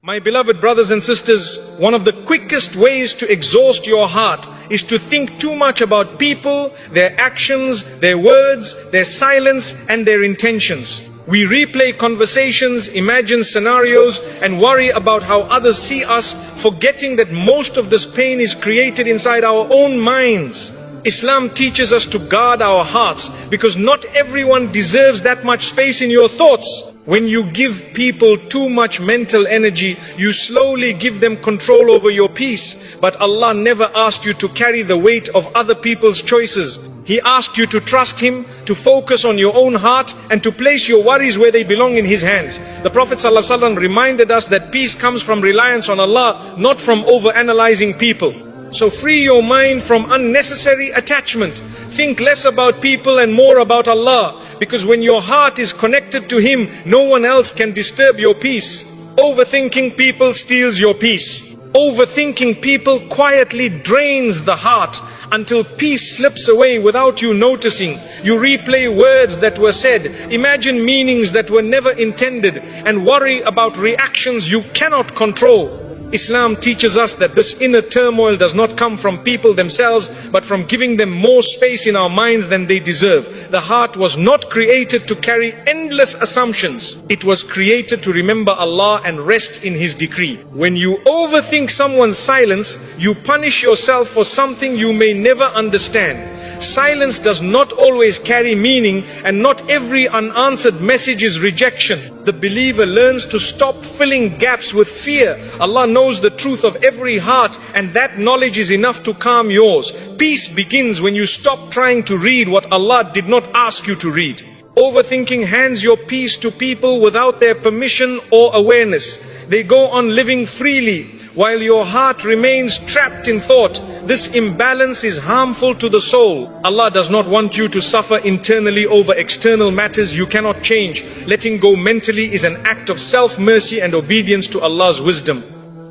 My beloved brothers and sisters, one of the quickest ways to exhaust your heart is to think too much about people, their actions, their words, their silence, and their intentions. We replay conversations, imagine scenarios, and worry about how others see us, forgetting that most of this pain is created inside our own minds. Islam teaches us to guard our hearts because not everyone deserves that much space in your thoughts. When you give people too much mental energy, you slowly give them control over your peace. But Allah never asked you to carry the weight of other people's choices. He asked you to trust Him, to focus on your own heart, and to place your worries where they belong in His hands. The Prophet ﷺ reminded us that peace comes from reliance on Allah, not from overanalyzing people. So free your mind from unnecessary attachment. Think less about people and more about Allah. Because when your heart is connected to Him, no one else can disturb your peace. Overthinking people steals your peace. Overthinking people quietly drains the heart until peace slips away without you noticing. You replay words that were said, imagine meanings that were never intended, and worry about reactions you cannot control. Islam teaches us that this inner turmoil does not come from people themselves, but from giving them more space in our minds than they deserve. The heart was not created to carry endless assumptions. It was created to remember Allah and rest in His decree. When you overthink someone's silence, you punish yourself for something you may never understand. Silence does not always carry meaning, and not every unanswered message is rejection. The believer learns to stop filling gaps with fear. Allah knows the truth of every heart, and that knowledge is enough to calm yours. Peace begins when you stop trying to read what Allah did not ask you to read. Overthinking hands your peace to people without their permission or awareness. They go on living freely while your heart remains trapped in thought. This imbalance is harmful to the soul. Allah does not want you to suffer internally over external matters you cannot change. Letting go mentally is an act of self-mercy and obedience to Allah's wisdom.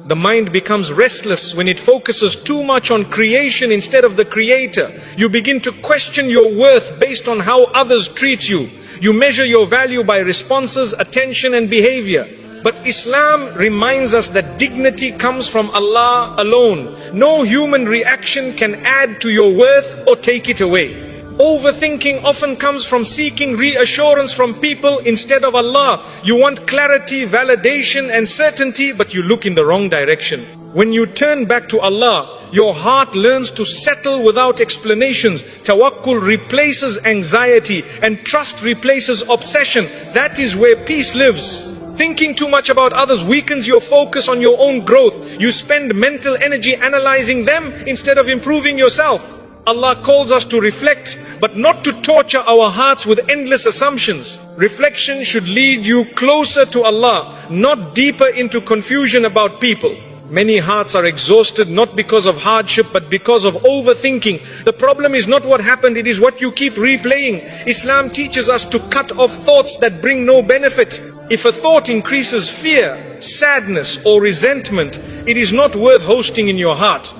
The mind becomes restless when it focuses too much on creation instead of the Creator. You begin to question your worth based on how others treat you. You measure your value by responses, attention, and behavior. But Islam reminds us that dignity comes from Allah alone. No human reaction can add to your worth or take it away. Overthinking often comes from seeking reassurance from people instead of Allah. You want clarity, validation, and certainty, but you look in the wrong direction. When you turn back to Allah, your heart learns to settle without explanations. Tawakkul replaces anxiety, and trust replaces obsession. That is where peace lives. Thinking too much about others weakens your focus on your own growth. You spend mental energy analyzing them instead of improving yourself. Allah calls us to reflect, but not to torture our hearts with endless assumptions. Reflection should lead you closer to Allah, not deeper into confusion about people. Many hearts are exhausted not because of hardship but because of overthinking. The problem is not what happened, it is what you keep replaying. Islam teaches us to cut off thoughts that bring no benefit. If a thought increases fear, sadness, or resentment, it is not worth hosting in your heart.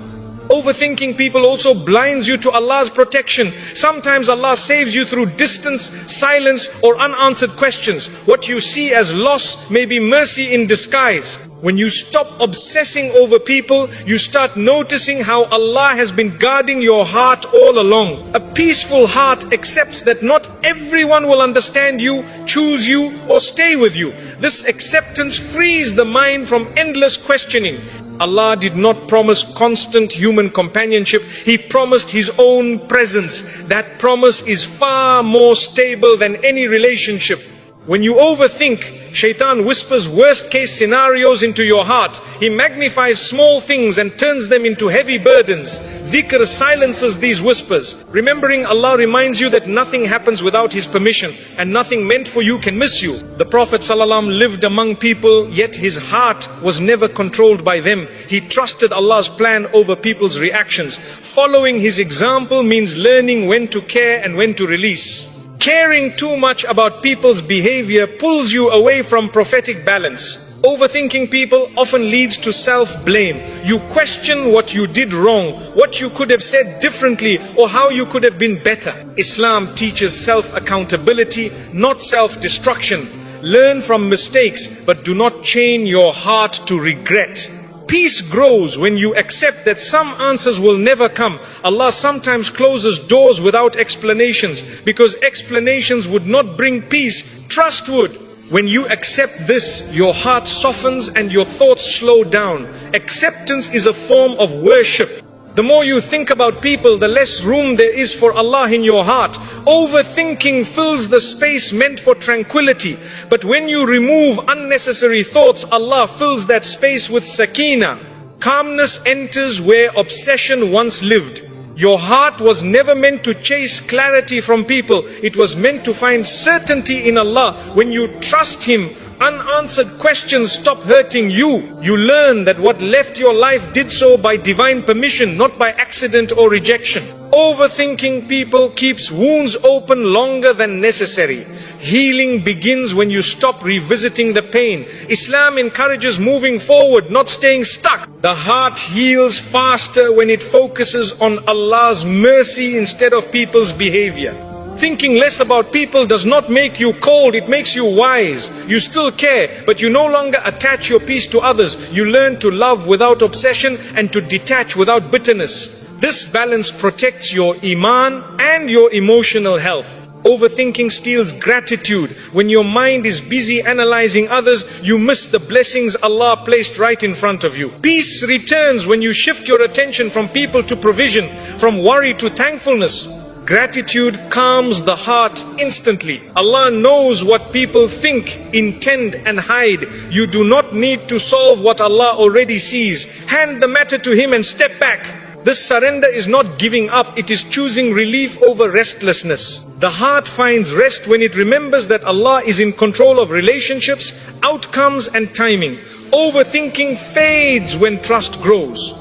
Overthinking people also blinds you to Allah's protection. Sometimes Allah saves you through distance, silence, or unanswered questions. What you see as loss may be mercy in disguise. When you stop obsessing over people, you start noticing how Allah has been guarding your heart all along. A peaceful heart accepts that not everyone will understand you, choose you, or stay with you. This acceptance frees the mind from endless questioning. Allah did not promise constant human companionship. He promised His own presence. That promise is far more stable than any relationship. When you overthink, Shaitan whispers worst case scenarios into your heart. He magnifies small things and turns them into heavy burdens. Dhikr silences these whispers. Remembering Allah reminds you that nothing happens without His permission, and nothing meant for you can miss you. The Prophet ﷺ lived among people, yet his heart was never controlled by them. He trusted Allah's plan over people's reactions. Following his example means learning when to care and when to release. Caring too much about people's behavior pulls you away from prophetic balance. Overthinking people often leads to self-blame. You question what you did wrong, what you could have said differently, or how you could have been better. Islam teaches self-accountability, not self-destruction. Learn from mistakes, but do not chain your heart to regret. Peace grows when you accept that some answers will never come. Allah sometimes closes doors without explanations, because explanations would not bring peace. Trust would. When you accept this, your heart softens and your thoughts slow down. Acceptance is a form of worship. The more you think about people, the less room there is for Allah in your heart. Overthinking fills the space meant for tranquility. But when you remove unnecessary thoughts, Allah fills that space with sakina. Calmness enters where obsession once lived. Your heart was never meant to chase clarity from people. It was meant to find certainty in Allah. When you trust Him, unanswered questions stop hurting you. You learn that what left your life did so by divine permission, not by accident or rejection. Overthinking people keeps wounds open longer than necessary. Healing begins when you stop revisiting the pain. Islam encourages moving forward, not staying stuck. The heart heals faster when it focuses on Allah's mercy instead of people's behavior. Thinking less about people does not make you cold, it makes you wise. You still care, but you no longer attach your peace to others. You learn to love without obsession and to detach without bitterness. This balance protects your iman and your emotional health. Overthinking steals gratitude. When your mind is busy analyzing others, you miss the blessings Allah placed right in front of you. Peace returns when you shift your attention from people to provision, from worry to thankfulness. Gratitude calms the heart instantly. Allah knows what people think, intend and hide. You do not need to solve what Allah already sees. Hand the matter to Him and step back. This surrender is not giving up, it is choosing relief over restlessness. The heart finds rest when it remembers that Allah is in control of relationships, outcomes and timing. Overthinking fades when trust grows.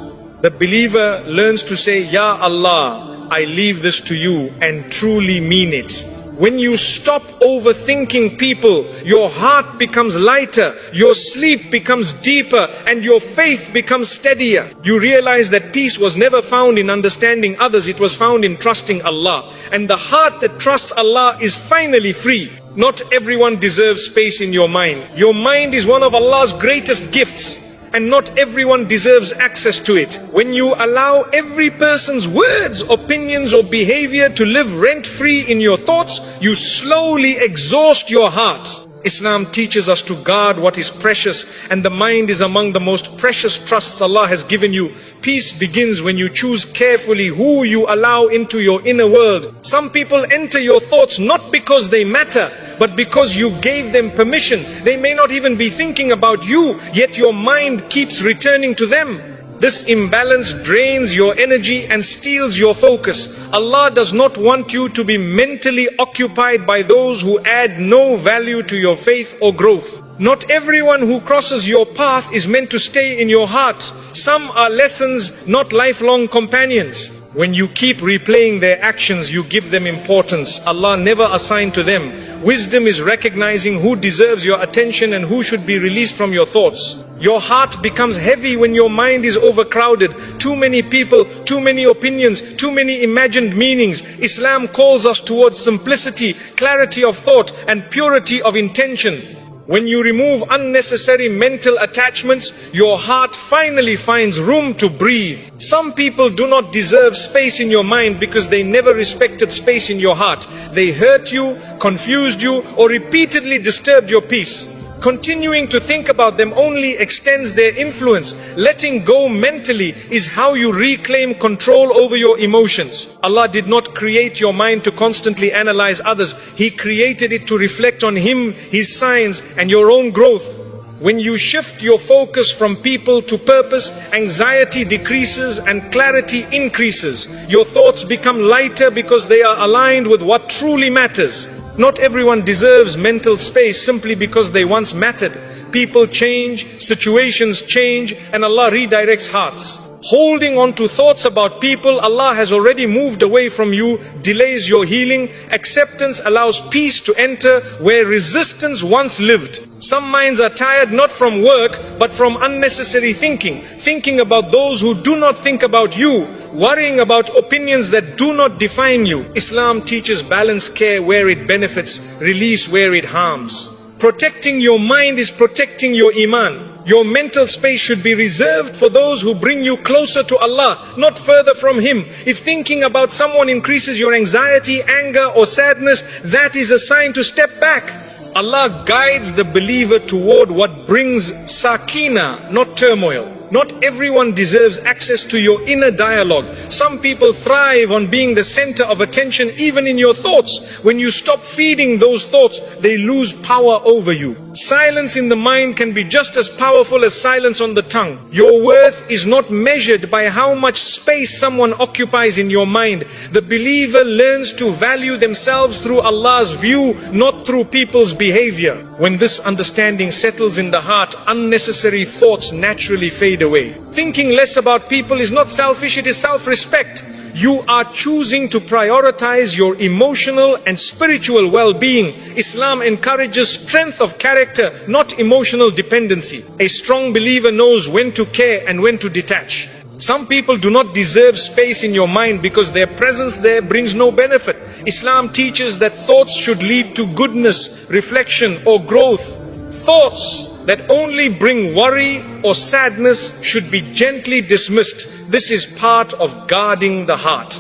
The believer learns to say, Ya Allah, I leave this to you, and truly mean it. When you stop overthinking people, your heart becomes lighter, your sleep becomes deeper, and your faith becomes steadier. You realize that peace was never found in understanding others, it was found in trusting Allah. And the heart that trusts Allah is finally free. Not everyone deserves space in your mind. Your mind is one of Allah's greatest gifts, and not everyone deserves access to it. When you allow every person's words, opinions or behavior to live rent-free in your thoughts, you slowly exhaust your heart. Islam teaches us to guard what is precious, and the mind is among the most precious trusts Allah has given you. Peace begins when you choose carefully who you allow into your inner world. Some people enter your thoughts not because they matter, but because you gave them permission. They may not even be thinking about you, yet your mind keeps returning to them. This imbalance drains your energy and steals your focus. Allah does not want you to be mentally occupied by those who add no value to your faith or growth. Not everyone who crosses your path is meant to stay in your heart. Some are lessons, not lifelong companions. When you keep replaying their actions, you give them importance Allah never assigned to them. Wisdom is recognizing who deserves your attention and who should be released from your thoughts. Your heart becomes heavy when your mind is overcrowded. Too many people, too many opinions, too many imagined meanings. Islam calls us towards simplicity, clarity of thought and purity of intention. When you remove unnecessary mental attachments, your heart finally finds room to breathe. Some people do not deserve space in your mind because they never respected space in your heart. They hurt you, confused you, or repeatedly disturbed your peace. Continuing to think about them only extends their influence. Letting go mentally is how you reclaim control over your emotions. Allah did not create your mind to constantly analyze others. He created it to reflect on Him, His signs, and your own growth. When you shift your focus from people to purpose, anxiety decreases and clarity increases. Your thoughts become lighter because they are aligned with what truly matters. Not everyone deserves mental space simply because they once mattered. People change, situations change, and Allah redirects hearts. Holding on to thoughts about people Allah has already moved away from you delays your healing. Acceptance allows peace to enter where resistance once lived. Some minds are tired not from work but from unnecessary thinking. Thinking about those who do not think about you. Worrying about opinions that do not define you. Islam teaches balanced care where it benefits, release where it harms. Protecting your mind is protecting your iman. Your mental space should be reserved for those who bring you closer to Allah, not further from Him. If thinking about someone increases your anxiety, anger or sadness, that is a sign to step back. Allah guides the believer toward what brings sakina, not turmoil. Not everyone deserves access to your inner dialogue. Some people thrive on being the center of attention even in your thoughts. When you stop feeding those thoughts, they lose power over you. Silence in the mind can be just as powerful as silence on the tongue. Your worth is not measured by how much space someone occupies in your mind. The believer learns to value themselves through Allah's view, not through people's behavior. When this understanding settles in the heart, unnecessary thoughts naturally fade away. Thinking less about people is not selfish, it is self-respect. You are choosing to prioritize your emotional and spiritual well-being. Islam encourages strength of character, not emotional dependency. A strong believer knows when to care and when to detach. Some people do not deserve space in your mind because their presence there brings no benefit. Islam teaches that thoughts should lead to goodness, reflection or growth. Thoughts that only bring worry or sadness should be gently dismissed. This is part of guarding the heart.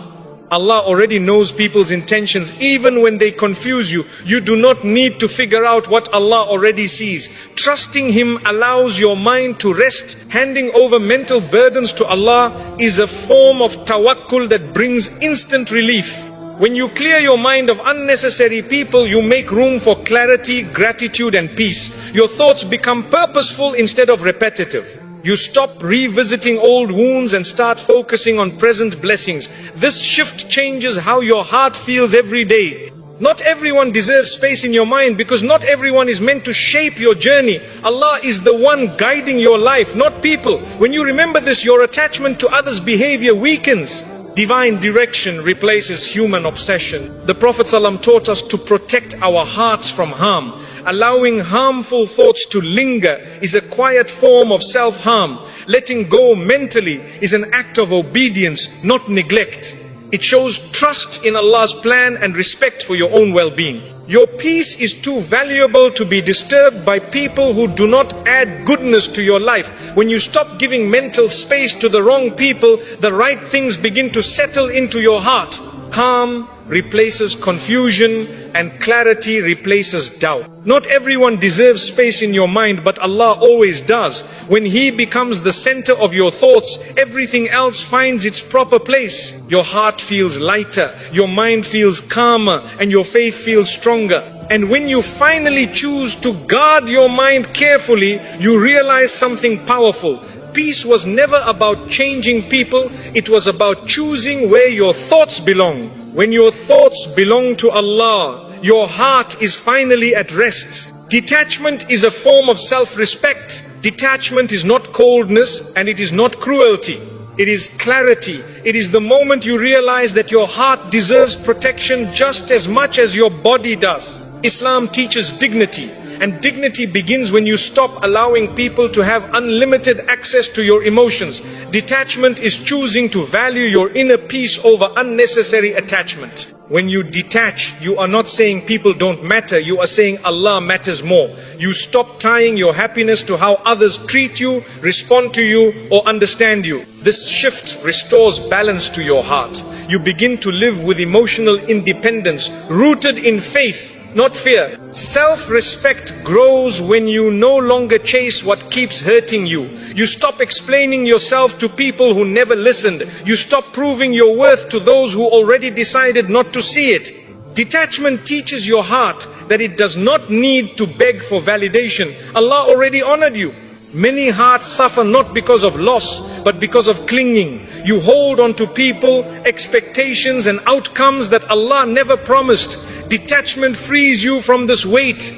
Allah already knows people's intentions even when they confuse you. You do not need to figure out what Allah already sees. Trusting Him allows your mind to rest. Handing over mental burdens to Allah is a form of tawakkul that brings instant relief. When you clear your mind of unnecessary people, you make room for clarity, gratitude and peace. Your thoughts become purposeful instead of repetitive. You stop revisiting old wounds and start focusing on present blessings. This shift changes how your heart feels every day. Not everyone deserves space in your mind because not everyone is meant to shape your journey. Allah is the one guiding your life, not people. When you remember this, your attachment to others' behavior weakens. Divine direction replaces human obsession. The Prophet ﷺ taught us to protect our hearts from harm. Allowing harmful thoughts to linger is a quiet form of self-harm. Letting go mentally is an act of obedience, not neglect. It shows trust in Allah's plan and respect for your own well-being. Your peace is too valuable to be disturbed by people who do not add goodness to your life. When you stop giving mental space to the wrong people, the right things begin to settle into your heart. Calm replaces confusion and clarity replaces doubt. Not everyone deserves space in your mind, but Allah always does. When He becomes the center of your thoughts, everything else finds its proper place. Your heart feels lighter, your mind feels calmer, and your faith feels stronger. And when you finally choose to guard your mind carefully, you realize something powerful. Peace was never about changing people, it was about choosing where your thoughts belong. When your thoughts belong to Allah, your heart is finally at rest. Detachment is a form of self-respect. Detachment is not coldness and it is not cruelty. It is clarity. It is the moment you realize that your heart deserves protection just as much as your body does. Islam teaches dignity. And dignity begins when you stop allowing people to have unlimited access to your emotions. Detachment is choosing to value your inner peace over unnecessary attachment. When you detach, you are not saying people don't matter, you are saying Allah matters more. You stop tying your happiness to how others treat you, respond to you, or understand you. This shift restores balance to your heart. You begin to live with emotional independence, rooted in faith, not fear. Self-respect grows when you no longer chase what keeps hurting you. You stop explaining yourself to people who never listened. You stop proving your worth to those who already decided not to see it. Detachment teaches your heart that it does not need to beg for validation. Allah already honored you. Many hearts suffer not because of loss, but because of clinging. You hold on to people, expectations and outcomes that Allah never promised. Detachment frees you from this weight.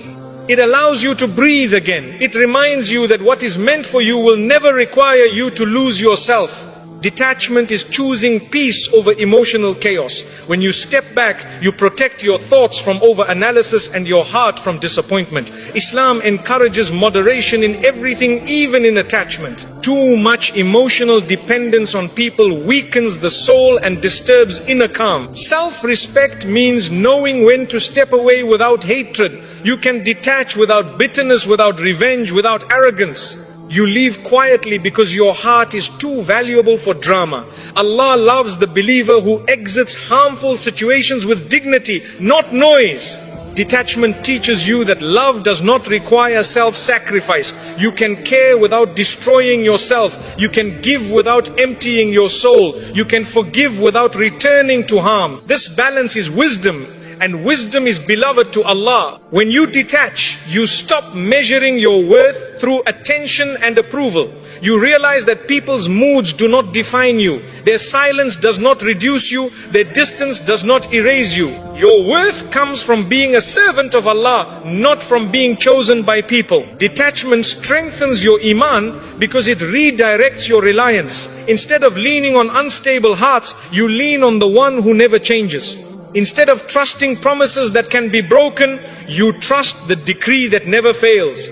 It allows you to breathe again. It reminds you that what is meant for you will never require you to lose yourself. Detachment is choosing peace over emotional chaos. When you step back, you protect your thoughts from over-analysis and your heart from disappointment. Islam encourages moderation in everything, even in attachment. Too much emotional dependence on people weakens the soul and disturbs inner calm. Self-respect means knowing when to step away without hatred. You can detach without bitterness, without revenge, without arrogance. You leave quietly because your heart is too valuable for drama. Allah loves the believer who exits harmful situations with dignity, not noise. Detachment teaches you that love does not require self-sacrifice. You can care without destroying yourself. You can give without emptying your soul. You can forgive without returning to harm. This balance is wisdom, and wisdom is beloved to Allah. When you detach, you stop measuring your worth through attention and approval. You realize that people's moods do not define you. Their silence does not reduce you. Their distance does not erase you. Your worth comes from being a servant of Allah, not from being chosen by people. Detachment strengthens your iman because it redirects your reliance. Instead of leaning on unstable hearts, you lean on the one who never changes. Instead of trusting promises that can be broken, you trust the decree that never fails.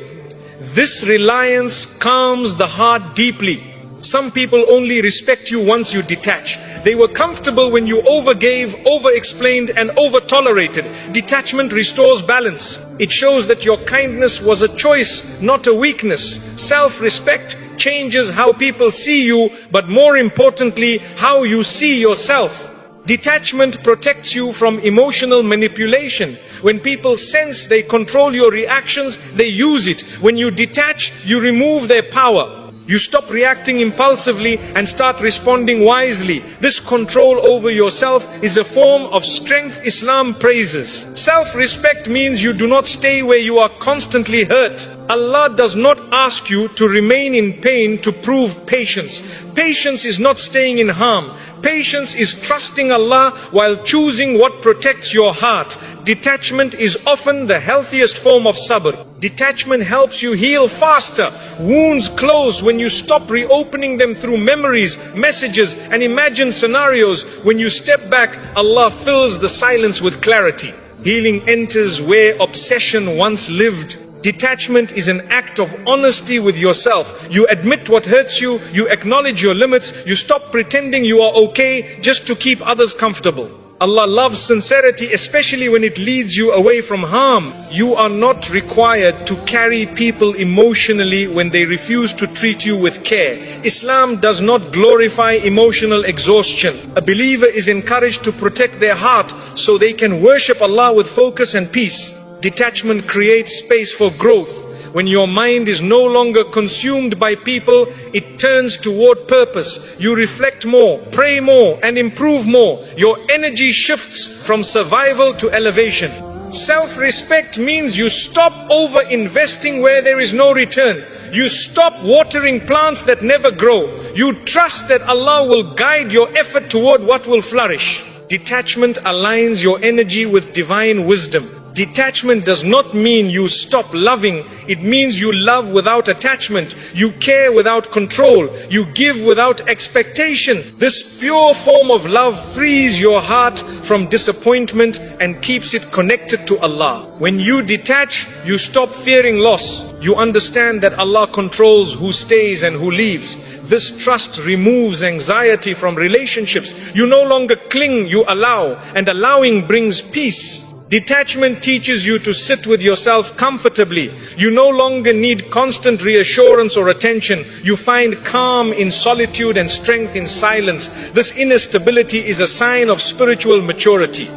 This reliance calms the heart deeply. Some people only respect you once you detach. They were comfortable when you overgave, over-explained, and over-tolerated. Detachment restores balance. It shows that your kindness was a choice, not a weakness. Self-respect changes how people see you, but more importantly, how you see yourself. Detachment protects you from emotional manipulation. When people sense they control your reactions, they use it. When you detach, you remove their power. You stop reacting impulsively and start responding wisely. This control over yourself is a form of strength Islam praises. Self-respect means you do not stay where you are constantly hurt. Allah does not ask you to remain in pain to prove patience. Patience is not staying in harm. Patience is trusting Allah while choosing what protects your heart. Detachment is often the healthiest form of sabr. Detachment helps you heal faster. Wounds close when you stop reopening them through memories, messages, and imagined scenarios. When you step back, Allah fills the silence with clarity. Healing enters where obsession once lived. Detachment is an act of honesty with yourself. You admit what hurts you, you acknowledge your limits, you stop pretending you are okay just to keep others comfortable. Allah loves sincerity, especially when it leads you away from harm. You are not required to carry people emotionally when they refuse to treat you with care. Islam does not glorify emotional exhaustion. A believer is encouraged to protect their heart so they can worship Allah with focus and peace. Detachment creates space for growth. When your mind is no longer consumed by people, it turns toward purpose. You reflect more, pray more, and improve more. Your energy shifts from survival to elevation. Self-respect means you stop over-investing where there is no return. You stop watering plants that never grow. You trust that Allah will guide your effort toward what will flourish. Detachment aligns your energy with divine wisdom. Detachment does not mean you stop loving. It means you love without attachment. You care without control. You give without expectation. This pure form of love frees your heart from disappointment and keeps it connected to Allah. When you detach, you stop fearing loss. You understand that Allah controls who stays and who leaves. This trust removes anxiety from relationships. You no longer cling, you allow, and allowing brings peace. Detachment teaches you to sit with yourself comfortably. You no longer need constant reassurance or attention. You find calm in solitude and strength in silence. This inner stability is a sign of spiritual maturity.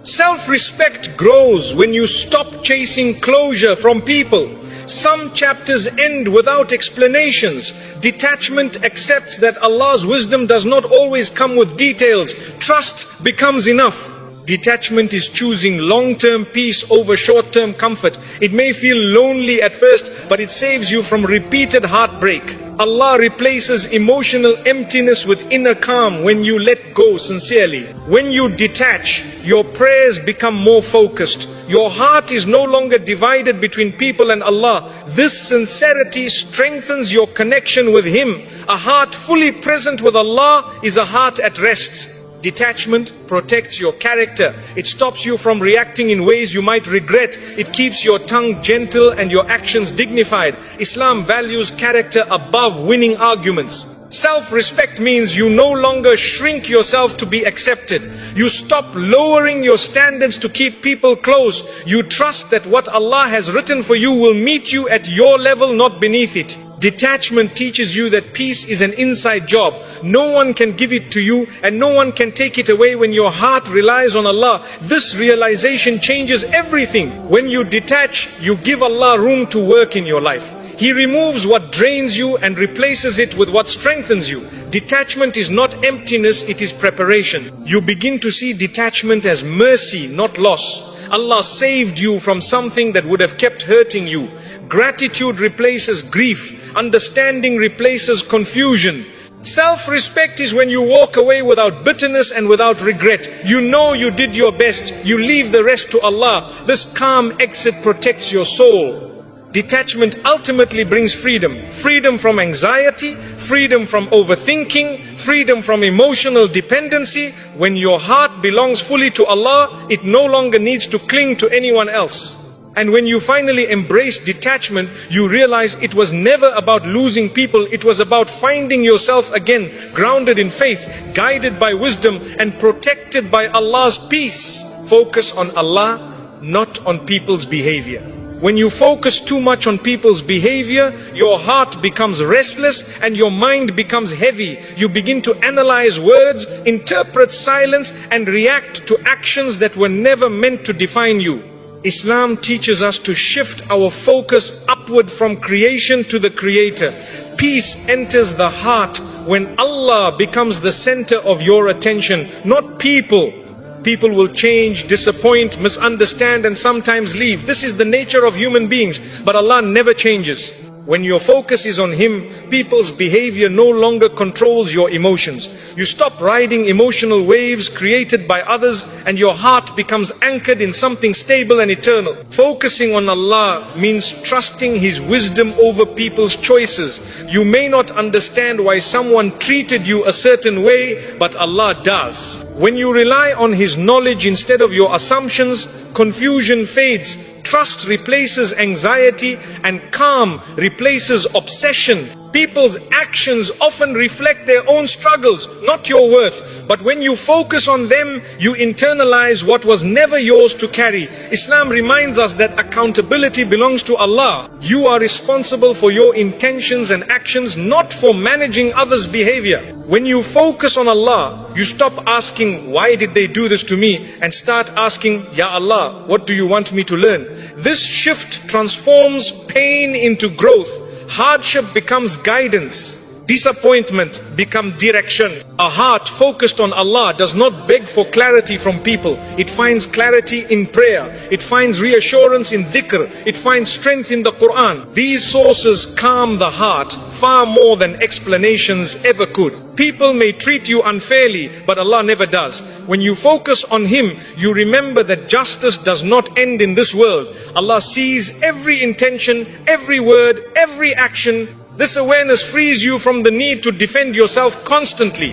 Self-respect grows when you stop chasing closure from people. Some chapters end without explanations. Detachment accepts that Allah's wisdom does not always come with details. Trust becomes enough. Detachment is choosing long-term peace over short-term comfort. It may feel lonely at first, but it saves you from repeated heartbreak. Allah replaces emotional emptiness with inner calm when you let go sincerely. When you detach, your prayers become more focused. Your heart is no longer divided between people and Allah. This sincerity strengthens your connection with Him. A heart fully present with Allah is a heart at rest. Detachment protects your character. It stops you from reacting in ways you might regret. It keeps your tongue gentle and your actions dignified. Islam values character above winning arguments. Self-respect means you no longer shrink yourself to be accepted. You stop lowering your standards to keep people close. You trust that what Allah has written for you will meet you at your level, not beneath it. Detachment teaches you that peace is an inside job. No one can give it to you and no one can take it away when your heart relies on Allah. This realization changes everything. When you detach, you give Allah room to work in your life. He removes what drains you and replaces it with what strengthens you. Detachment is not emptiness, it is preparation. You begin to see detachment as mercy, not loss. Allah saved you from something that would have kept hurting you. Gratitude replaces grief. Understanding replaces confusion. Self-respect is when you walk away without bitterness and without regret. You know you did your best. You leave the rest to Allah. This calm exit protects your soul. Detachment ultimately brings freedom. Freedom from anxiety, freedom from overthinking, freedom from emotional dependency. When your heart belongs fully to Allah, it no longer needs to cling to anyone else. And when you finally embrace detachment, you realize it was never about losing people. It was about finding yourself again, grounded in faith, guided by wisdom, and protected by Allah's peace. Focus on Allah, not on people's behavior. When you focus too much on people's behavior, your heart becomes restless and your mind becomes heavy. You begin to analyze words, interpret silence, and react to actions that were never meant to define you. Islam teaches us to shift our focus upward from creation to the Creator. Peace enters the heart when Allah becomes the center of your attention, not people. People will change, disappoint, misunderstand, and sometimes leave. This is the nature of human beings, but Allah never changes. When your focus is on Him, people's behavior no longer controls your emotions. You stop riding emotional waves created by others and your heart becomes anchored in something stable and eternal. Focusing on Allah means trusting His wisdom over people's choices. You may not understand why someone treated you a certain way, but Allah does. When you rely on His knowledge instead of your assumptions, confusion fades. Trust replaces anxiety and calm replaces obsession. People's actions often reflect their own struggles, not your worth. But when you focus on them, you internalize what was never yours to carry. Islam reminds us that accountability belongs to Allah. You are responsible for your intentions and actions, not for managing others' behavior. When you focus on Allah, you stop asking, why did they do this to me? And start asking, Ya Allah, what do you want me to learn? This shift transforms pain into growth. Hardship becomes guidance. Disappointment becomes direction. A heart focused on Allah does not beg for clarity from people. It finds clarity in prayer. It finds reassurance in dhikr. It finds strength in the Quran. These sources calm the heart far more than explanations ever could. People may treat you unfairly, but Allah never does. When you focus on Him, you remember that justice does not end in this world. Allah sees every intention, every word, every action. This awareness frees you from the need to defend yourself constantly.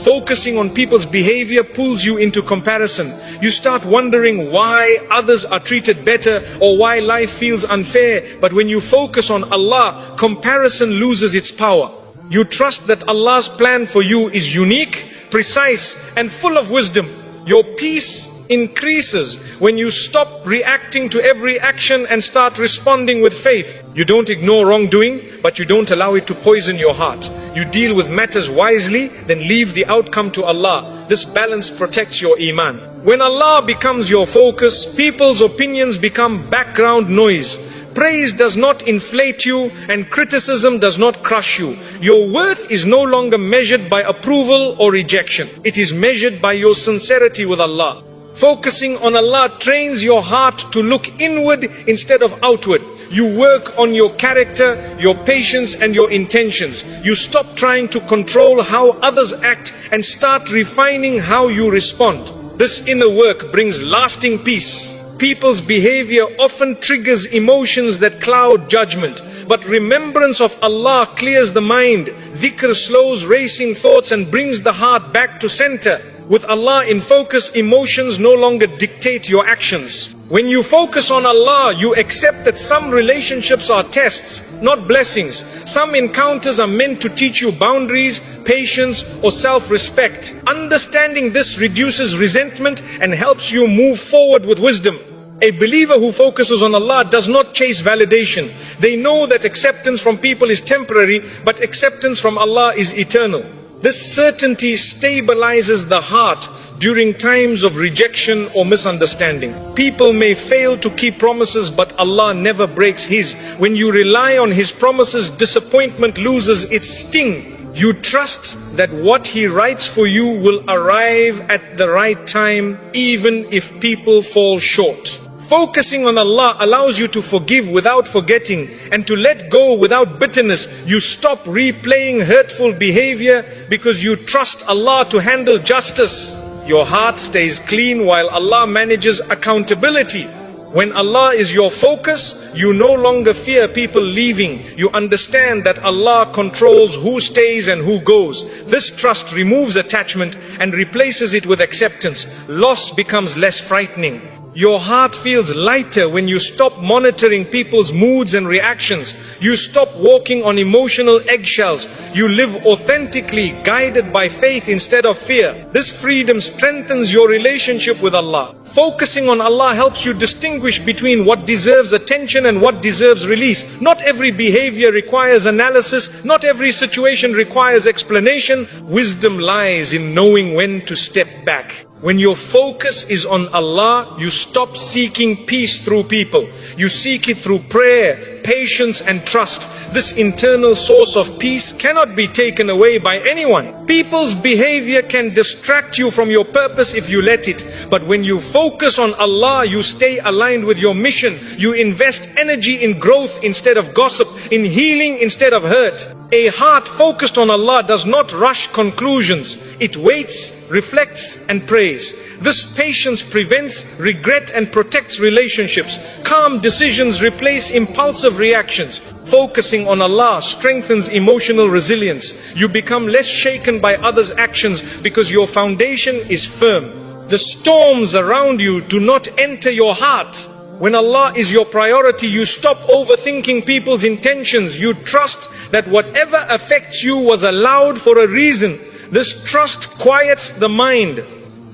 Focusing on people's behavior pulls you into comparison. You start wondering why others are treated better or why life feels unfair. But when you focus on Allah, comparison loses its power. You trust that Allah's plan for you is unique, precise, and full of wisdom. Your peace increases when you stop reacting to every action and start responding with faith. You don't ignore wrongdoing, but you don't allow it to poison your heart. You deal with matters wisely, then leave the outcome to Allah. This balance protects your iman. When Allah becomes your focus, people's opinions become background noise. Praise does not inflate you and criticism does not crush you. Your worth is no longer measured by approval or rejection. It is measured by your sincerity with Allah. Focusing on Allah trains your heart to look inward instead of outward. You work on your character, your patience and your intentions. You stop trying to control how others act and start refining how you respond. This inner work brings lasting peace. People's behavior often triggers emotions that cloud judgment, but remembrance of Allah clears the mind. Dhikr slows racing thoughts and brings the heart back to center. With Allah in focus, emotions no longer dictate your actions. When you focus on Allah, you accept that some relationships are tests, not blessings. Some encounters are meant to teach you boundaries, patience, or self-respect. Understanding this reduces resentment and helps you move forward with wisdom. A believer who focuses on Allah does not chase validation. They know that acceptance from people is temporary, but acceptance from Allah is eternal. This certainty stabilizes the heart during times of rejection or misunderstanding. People may fail to keep promises, but Allah never breaks His. When you rely on His promises, disappointment loses its sting. You trust that what He writes for you will arrive at the right time, even if people fall short. Focusing on Allah allows you to forgive without forgetting and to let go without bitterness. You stop replaying hurtful behavior because you trust Allah to handle justice. Your heart stays clean while Allah manages accountability. When Allah is your focus, you no longer fear people leaving. You understand that Allah controls who stays and who goes. This trust removes attachment and replaces it with acceptance. Loss becomes less frightening. Your heart feels lighter when you stop monitoring people's moods and reactions. You stop walking on emotional eggshells. You live authentically, guided by faith instead of fear. This freedom strengthens your relationship with Allah. Focusing on Allah helps you distinguish between what deserves attention and what deserves release. Not every behavior requires analysis. Not every situation requires explanation. Wisdom lies in knowing when to step back. When your focus is on Allah, you stop seeking peace through people. You seek it through prayer, patience and trust. This internal source of peace cannot be taken away by anyone. People's behavior can distract you from your purpose if you let it. But when you focus on Allah, you stay aligned with your mission. You invest energy in growth instead of gossip, in healing instead of hurt. A heart focused on Allah does not rush conclusions. It waits, reflects and prays. This patience prevents regret and protects relationships. Calm decisions replace impulsive reactions. Focusing on Allah strengthens emotional resilience. You become less shaken by others' actions because your foundation is firm. The storms around you do not enter your heart. When Allah is your priority, you stop overthinking people's intentions. You trust that whatever affects you was allowed for a reason. This trust quiets the mind.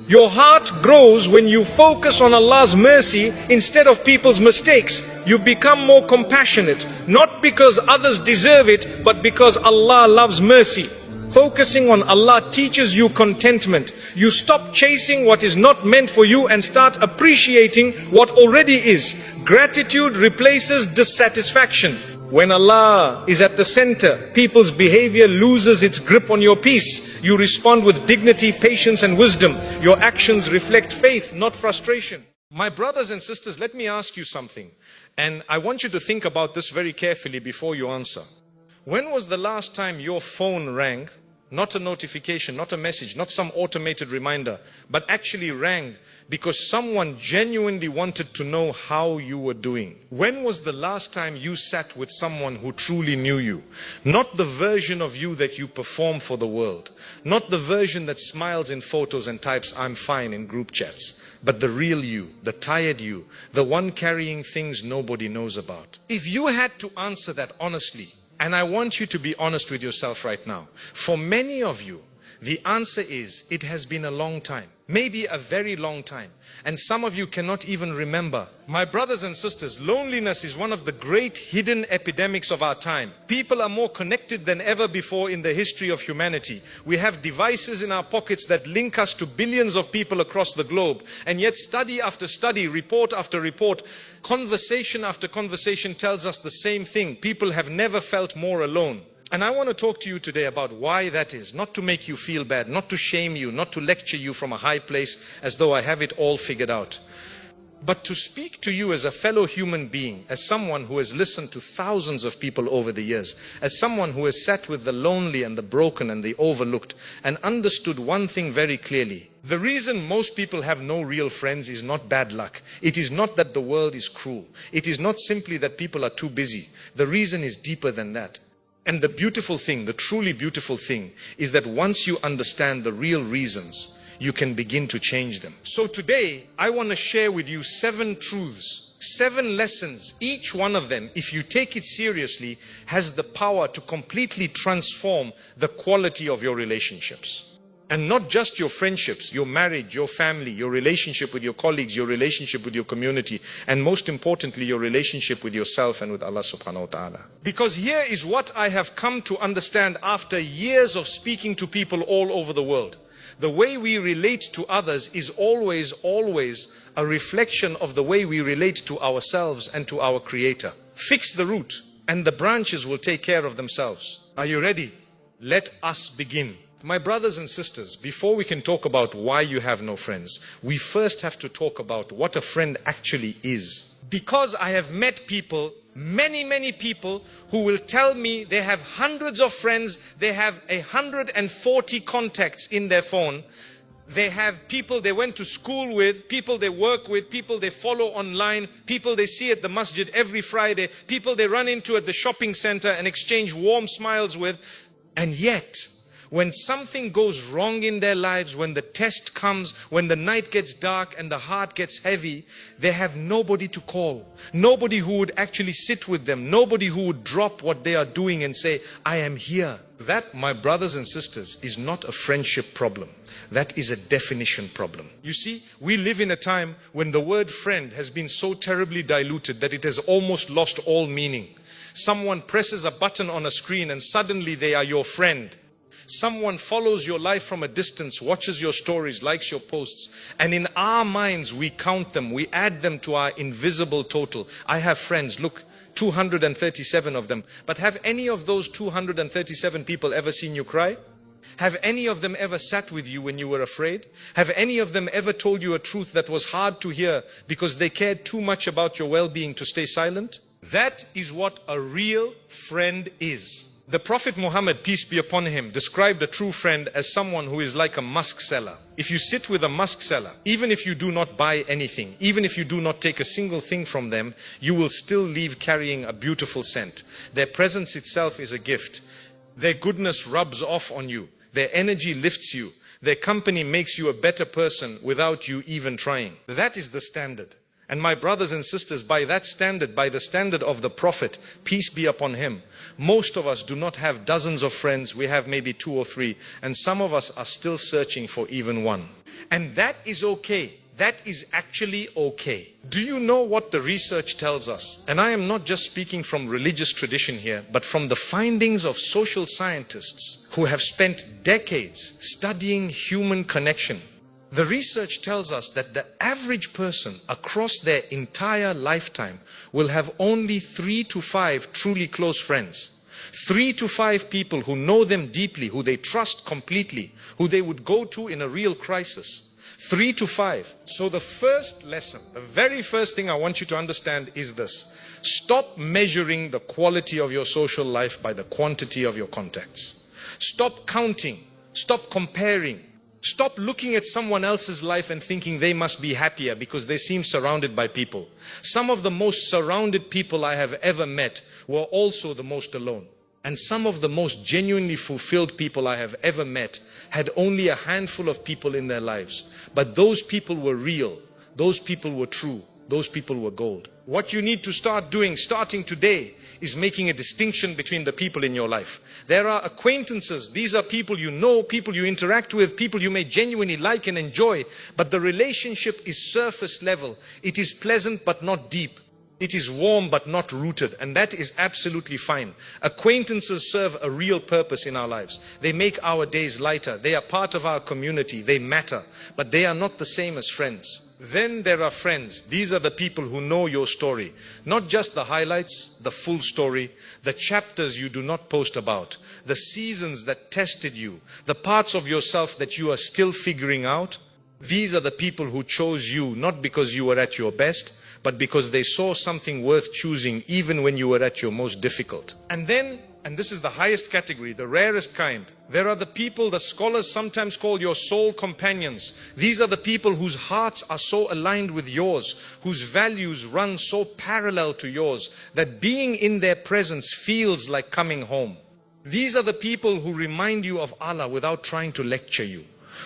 Your heart grows when you focus on Allah's mercy instead of people's mistakes. You become more compassionate, not because others deserve it, but because Allah loves mercy. Focusing on Allah teaches you contentment. You stop chasing what is not meant for you and start appreciating what already is. Gratitude replaces dissatisfaction. When Allah is at the center, people's behavior loses its grip on your peace. You respond with dignity, patience and wisdom. Your actions reflect faith, not frustration. My brothers and sisters, let me ask you something. And I want you to think about this very carefully before you answer. When was the last time your phone rang? Not a notification, not a message, not some automated reminder, but actually rang because someone genuinely wanted to know how you were doing. When was the last time you sat with someone who truly knew you? Not the version of you that you perform for the world. Not the version that smiles in photos and types "I'm fine" in group chats. But the real you, the tired you, the one carrying things nobody knows about. If you had to answer that honestly, and I want you to be honest with yourself right now. For many of you, the answer is, it has been a long time. Maybe a very long time. And some of you cannot even remember. My brothers and sisters, loneliness is one of the great hidden epidemics of our time. People are more connected than ever before in the history of humanity. We have devices in our pockets that link us to billions of people across the globe. And yet study after study, report after report, conversation after conversation tells us the same thing. People have never felt more alone. And I want to talk to you today about why that is. Not to make you feel bad, not to shame you, not to lecture you from a high place as though I have it all figured out. But to speak to you as a fellow human being, as someone who has listened to thousands of people over the years, as someone who has sat with the lonely and the broken and the overlooked and understood one thing very clearly. The reason most people have no real friends is not bad luck. It is not that the world is cruel. It is not simply that people are too busy. The reason is deeper than that. And the beautiful thing, the truly beautiful thing, is that once you understand the real reasons, you can begin to change them. So today, I want to share with you 7 truths, 7 lessons. Each one of them, if you take it seriously, has the power to completely transform the quality of your relationships. And not just your friendships, your marriage, your family, your relationship with your colleagues, your relationship with your community, and most importantly, your relationship with yourself and with Allah subhanahu wa ta'ala. Because here is what I have come to understand after years of speaking to people all over the world. The way we relate to others is always a reflection of the way we relate to ourselves and to our Creator. Fix the root and the branches will take care of themselves. Are you ready? Let us begin. My brothers and sisters, before we can talk about why you have no friends, we first have to talk about what a friend actually is. Because I have met people, many people, who will tell me they have hundreds of friends, they have 140 contacts in their phone. They have people they went to school with, people they work with, people they follow online, people they see at the masjid every Friday, people they run into at the shopping center and exchange warm smiles with. And yet, when something goes wrong in their lives, when the test comes, when the night gets dark and the heart gets heavy, they have nobody to call. Nobody who would actually sit with them. Nobody who would drop what they are doing and say, I am here. That, my brothers and sisters, is not a friendship problem. That is a definition problem. You see, we live in a time when the word friend has been so terribly diluted that it has almost lost all meaning. Someone presses a button on a screen and suddenly they are your friend. Someone follows your life from a distance, watches your stories, likes your posts, and in our minds we count them, we add them to our invisible total. I have friends, look, 237 of them. But have any of those 237 people ever seen you cry? Have any of them ever sat with you when you were afraid? Have any of them ever told you a truth that was hard to hear because they cared too much about your well-being to stay silent? That is what a real friend is. The Prophet Muhammad, peace be upon him, described a true friend as someone who is like a musk seller. If you sit with a musk seller, even if you do not buy anything, even if you do not take a single thing from them, you will still leave carrying a beautiful scent. Their presence itself is a gift. Their goodness rubs off on you. Their energy lifts you. Their company makes you a better person without you even trying. That is the standard. And my brothers and sisters, by that standard, by the standard of the Prophet, peace be upon him, most of us do not have dozens of friends. We have maybe 2 or 3. And some of us are still searching for even one. And that is okay. That is actually okay. Do you know what the research tells us? And I am not just speaking from religious tradition here, but from the findings of social scientists who have spent decades studying human connection. The research tells us that the average person across their entire lifetime will have only 3 to 5 truly close friends. 3 to 5 people who know them deeply, who they trust completely, who they would go to in a real crisis. 3 to 5. So the first lesson, the very first thing I want you to understand is this. Stop measuring the quality of your social life by the quantity of your contacts. Stop counting. Stop comparing. Stop looking at someone else's life and thinking they must be happier because they seem surrounded by people. Some of the most surrounded people I have ever met were also the most alone. And some of the most genuinely fulfilled people I have ever met had only a handful of people in their lives. But those people were real. Those people were true. Those people were gold. What you need to start doing, starting today, is making a distinction between the people in your life. There are acquaintances. These are people you know, people you interact with, people you may genuinely like and enjoy. But the relationship is surface level. It is pleasant but not deep. It is warm but not rooted, and that is absolutely fine. Acquaintances serve a real purpose in our lives. They make our days lighter. They are part of our community. They matter, but they are not the same as friends. Then there are friends. These are the people who know your story. Not just the highlights, the full story, the chapters you do not post about, the seasons that tested you, the parts of yourself that you are still figuring out. These are the people who chose you not because you were at your best, but because they saw something worth choosing even when you were at your most difficult. And then, and this is the highest category, the rarest kind, there are the people the scholars sometimes call your soul companions. These are the people whose hearts are so aligned with yours, whose values run so parallel to yours, that being in their presence feels like coming home. These are the people who remind you of Allah without trying to lecture you,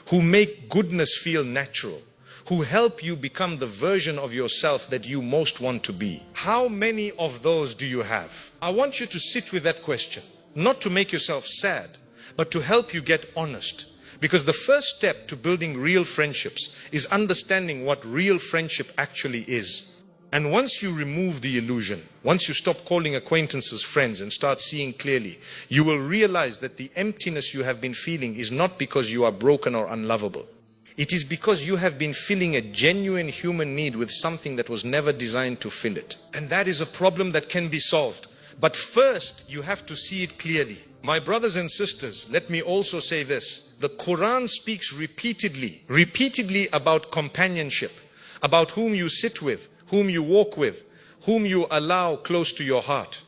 who make goodness feel natural, who help you become the version of yourself that you most want to be. How many of those do you have? I want you to sit with that question, not to make yourself sad, but to help you get honest. Because the first step to building real friendships is understanding what real friendship actually is. And once you remove the illusion, once you stop calling acquaintances friends and start seeing clearly, you will realize that the emptiness you have been feeling is not because you are broken or unlovable. It is because you have been filling a genuine human need with something that was never designed to fill it. And that is a problem that can be solved. But first, you have to see it clearly. My brothers and sisters, let me also say this. The Quran speaks repeatedly about companionship, about whom you sit with, whom you walk with, whom you allow close to your heart.